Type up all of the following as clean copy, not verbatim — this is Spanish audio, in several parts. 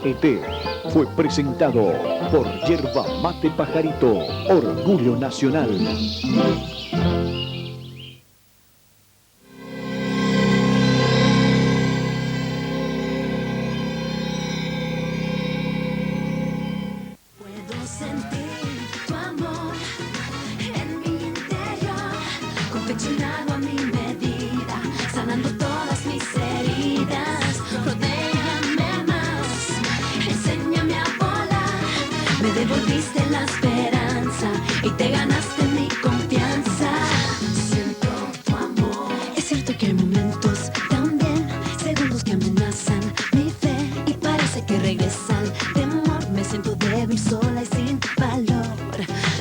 GET fue presentado por Yerba Mate Pajarito, Orgullo Nacional. Puedo sentir tu amor en mi interior, confeccionado a mi medida, sanando todas mis heridas. Rodéame más, enséñame a volar. Me devolviste la esperanza y te ganaste mi confianza. Siento tu amor. Es cierto que hay momentos también, segundos que amenazan mi fe y parece que regresa el temor. Me siento débil, sola y sin valor.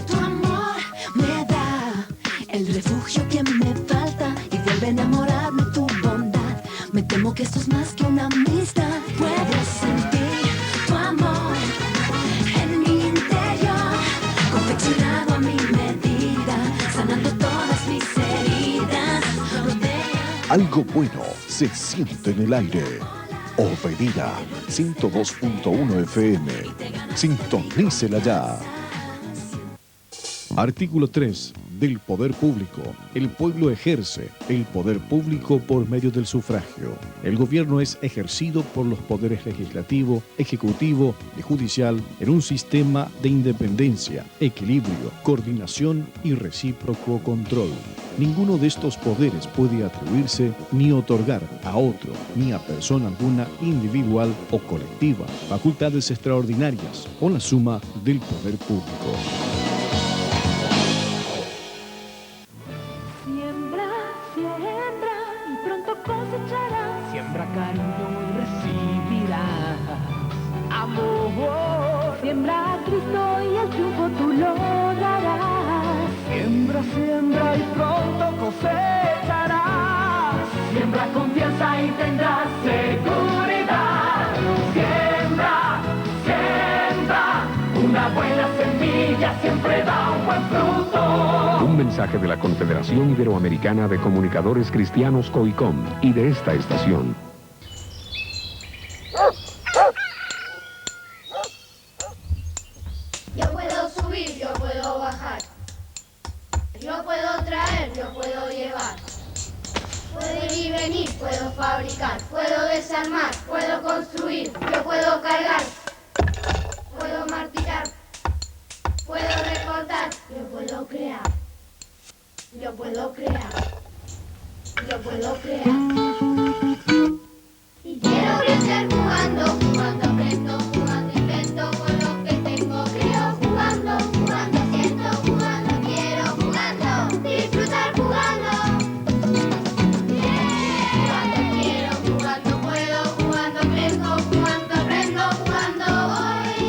Tu amor me da el refugio que me falta y vuelve a enamorarme tu bondad. Me temo que esto es más que una amistad. Puedo sentir tu amor en mi interior, confeccionado a mi medida, sanando todas mis heridas. Rodea. Algo bueno se siente en el aire. Obedira 102.1 FM. Sintonícela ya. Artículo 3. Del poder público. El pueblo ejerce el poder público por medio del sufragio. El gobierno es ejercido por los poderes legislativo, ejecutivo y judicial en un sistema de independencia, equilibrio, coordinación y recíproco control. Ninguno de estos poderes puede atribuirse ni otorgar a otro ni a persona alguna individual o colectiva facultades extraordinarias o la suma del poder público. Siembra, siembra y pronto cosecharás. Siembra cariño y recibirás amor. Siembra a Cristo y el triunfo tú lo darás. Siembra, siembra y pronto cosecharás. Siembra confianza y tendrás seguridad. Siembra, siembra, una buena semilla siempre da un buen fruto. Un mensaje de la Confederación Iberoamericana de Comunicadores Cristianos COICOM y de esta estación. Yo puedo subir, yo puedo bajar. Yo puedo traer, yo puedo llevar. Puedo ir y venir, puedo fabricar. Puedo desarmar, puedo construir. Yo puedo cargar. Puedo martillar. Puedo recortar. Yo puedo crear. Yo puedo crear. Yo puedo crear. Y quiero crecer jugando, jugando aprendo, jugando invento, con lo que tengo creo, jugando, jugando siento, jugando quiero, jugando, disfrutar jugando. Jugando quiero, jugando puedo, jugando aprendo, jugando hoy.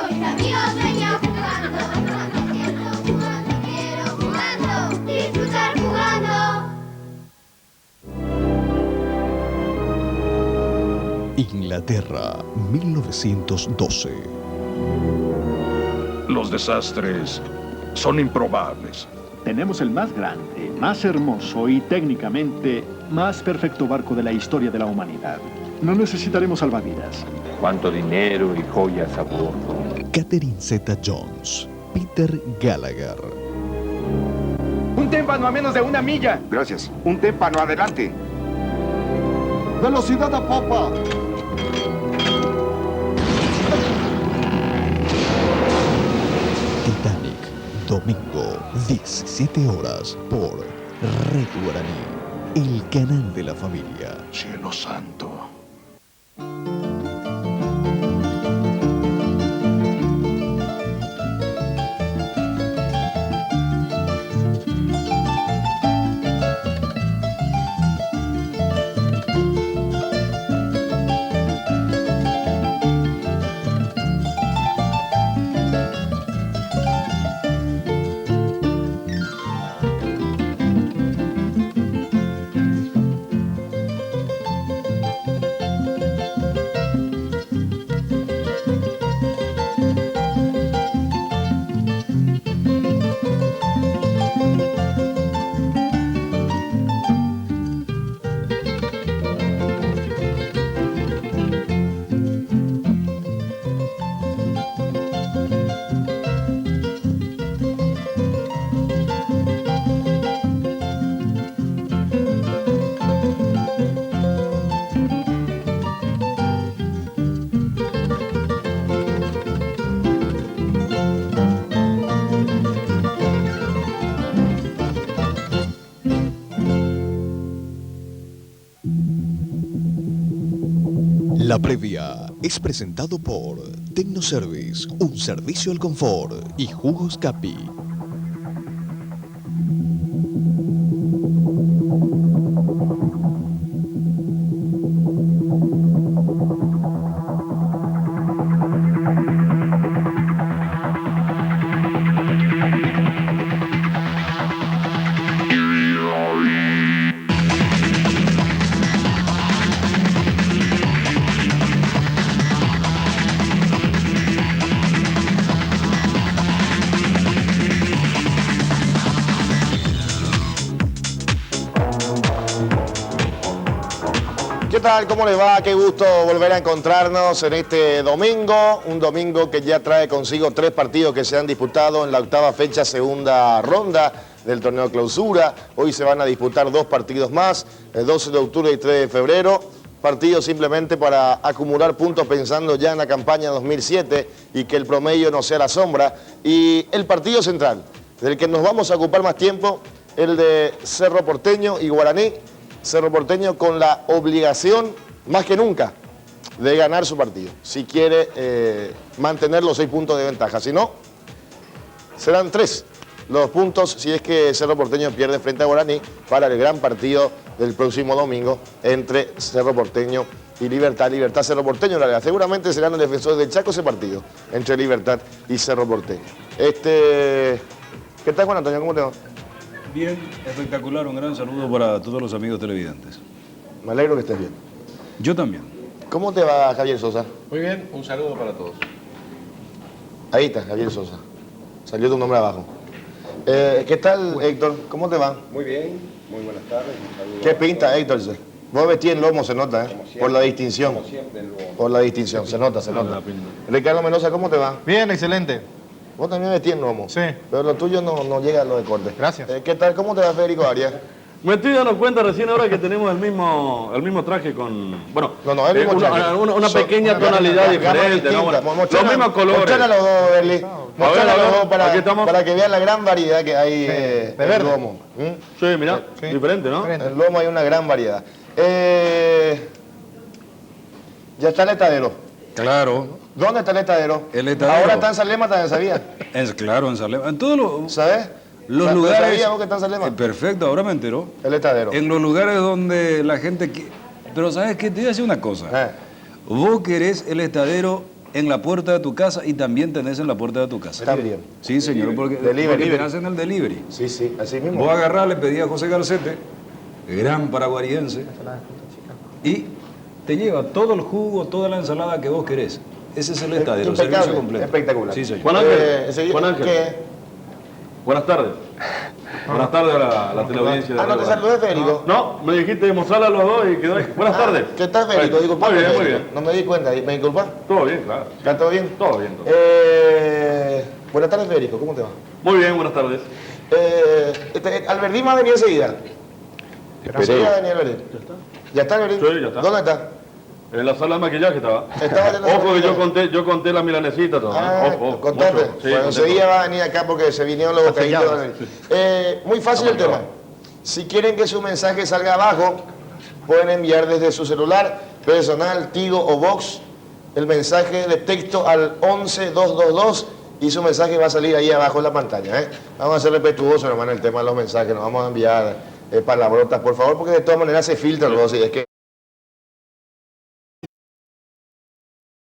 Hoy amigos sueño jugando, jugando siento, jugando quiero, jugando, disfrutar jugando. Inglaterra, 1912. Los desastres son improbables. Tenemos el más grande, más hermoso y técnicamente más perfecto barco de la historia de la humanidad. No necesitaremos salvavidas. Cuánto dinero y joyas a bordo. Catherine Zeta-Jones, Peter Gallagher. Un témpano a menos de 1 milla. Gracias. Un témpano adelante. ¡Velocidad a popa! Titanic, domingo, 17 horas, por Red Guaraní, el canal de la familia. Cielo santo. La previa es presentado por Tecnoservice, un servicio al confort, y Jugos Capi. ¿Qué tal? ¿Cómo les va? Qué gusto volver a encontrarnos en este domingo. Un domingo que ya trae consigo 3 partidos que se han disputado en la 8ª fecha, segunda ronda del torneo de clausura. Hoy se van a disputar 2 partidos más, el 12 de octubre y 3 de febrero. Partidos simplemente para acumular puntos pensando ya en la campaña 2007 y que el promedio no sea la sombra. Y el partido central, del que nos vamos a ocupar más tiempo, el de Cerro Porteño y Guaraní. Cerro Porteño con la obligación, más que nunca, de ganar su partido. Si quiere mantener los 6 puntos de ventaja. Si no, serán 3 los puntos si es que Cerro Porteño pierde frente a Guaraní para el gran partido del próximo domingo entre Cerro Porteño y Libertad. Libertad Cerro Porteño, en realidad. Seguramente serán los defensores del Chaco ese partido entre Libertad y Cerro Porteño. ¿Qué tal, Juan Antonio? ¿Cómo te va? Bien, espectacular, un gran saludo para todos los amigos televidentes. Me alegro que estés bien. Yo también. ¿Cómo te va, Javier Sosa? Muy bien, un saludo para todos. Ahí está, Javier Sosa. Salió tu nombre abajo. ¿Qué tal, Héctor? ¿Cómo te va? Muy bien, muy buenas tardes. Un saludo. ¿Qué pinta, Héctor? Vos vestís en lomo, se nota, por la distinción. Como siempre, el lomo. Por la distinción, se nota, se nota. Ricardo Mendoza, ¿cómo te va? Bien, excelente. Vos también vestís en lomo. Sí. Pero lo tuyo no llega a lo de corte. Gracias. ¿Qué tal? ¿Cómo te va, Federico Arias? Me estoy dando cuenta recién ahora que tenemos el mismo traje con... Bueno, el mismo traje. Una pequeña tonalidad diferente, ¿no? Bueno, los mismos colores. Mostrar a los dos, Berli. Mostrar a los dos para que vean la gran variedad que hay de en el lomo. Sí, mirá, diferente, ¿no? En el lomo hay una gran variedad. Ya está el estadero. Claro. ¿Dónde está el estadero? El estadero. Ahora está en Salema, también sabía. Claro, en Salema. En todos los... ¿Sabes? Los lugares... ¿Sabías vos que está en Salema? Perfecto, ahora me entero. El estadero. En los lugares donde la gente... Pero ¿sabes qué? Te voy a decir una cosa. Vos querés el estadero en la puerta de tu casa y también tenés en la puerta de tu casa. También. Sí, señor, porque te hacen el delivery. Sí, así mismo. Vos agarrás, le pedí a José Garcete, gran paraguariense, y te lleva todo el jugo, toda la ensalada que vos querés. Ese es el estadero, servicio completo. Espectacular. Sí, señor. Juan Ángel. ¿Qué? Buenas tardes. Buenas tardes a la teleaudiencia. ¿No te saludé, Federico? No, me dijiste mostrarle a los dos y quedó ahí. Buenas tardes. ¿Qué tal, Federico? Muy bien, muy bien. No me di cuenta, ¿me disculpas? Todo bien, claro. ¿Está todo bien? Todo bien, todo. Buenas tardes, Federico, ¿cómo te va? Muy bien, buenas tardes. Albertín va a venir enseguida. Enseguida va a venir Albertín. ¿Ya está? ¿Ya está, Albertín? Sí, ya está. ¿Dónde está? En la sala de maquillaje estaba. Ojo que yo conté la milanesita todavía. Contaste. Bueno, enseguida va a venir acá porque se vinieron los bocaditos. Muy fácil el tema. Si quieren que su mensaje salga abajo, pueden enviar desde su celular personal, Tigo o Vox el mensaje de texto al 11222 y su mensaje va a salir ahí abajo en la pantalla. Vamos a ser respetuosos, hermano, el tema de los mensajes. Nos vamos a enviar palabrotas, por favor, porque de todas maneras se filtran los. Es que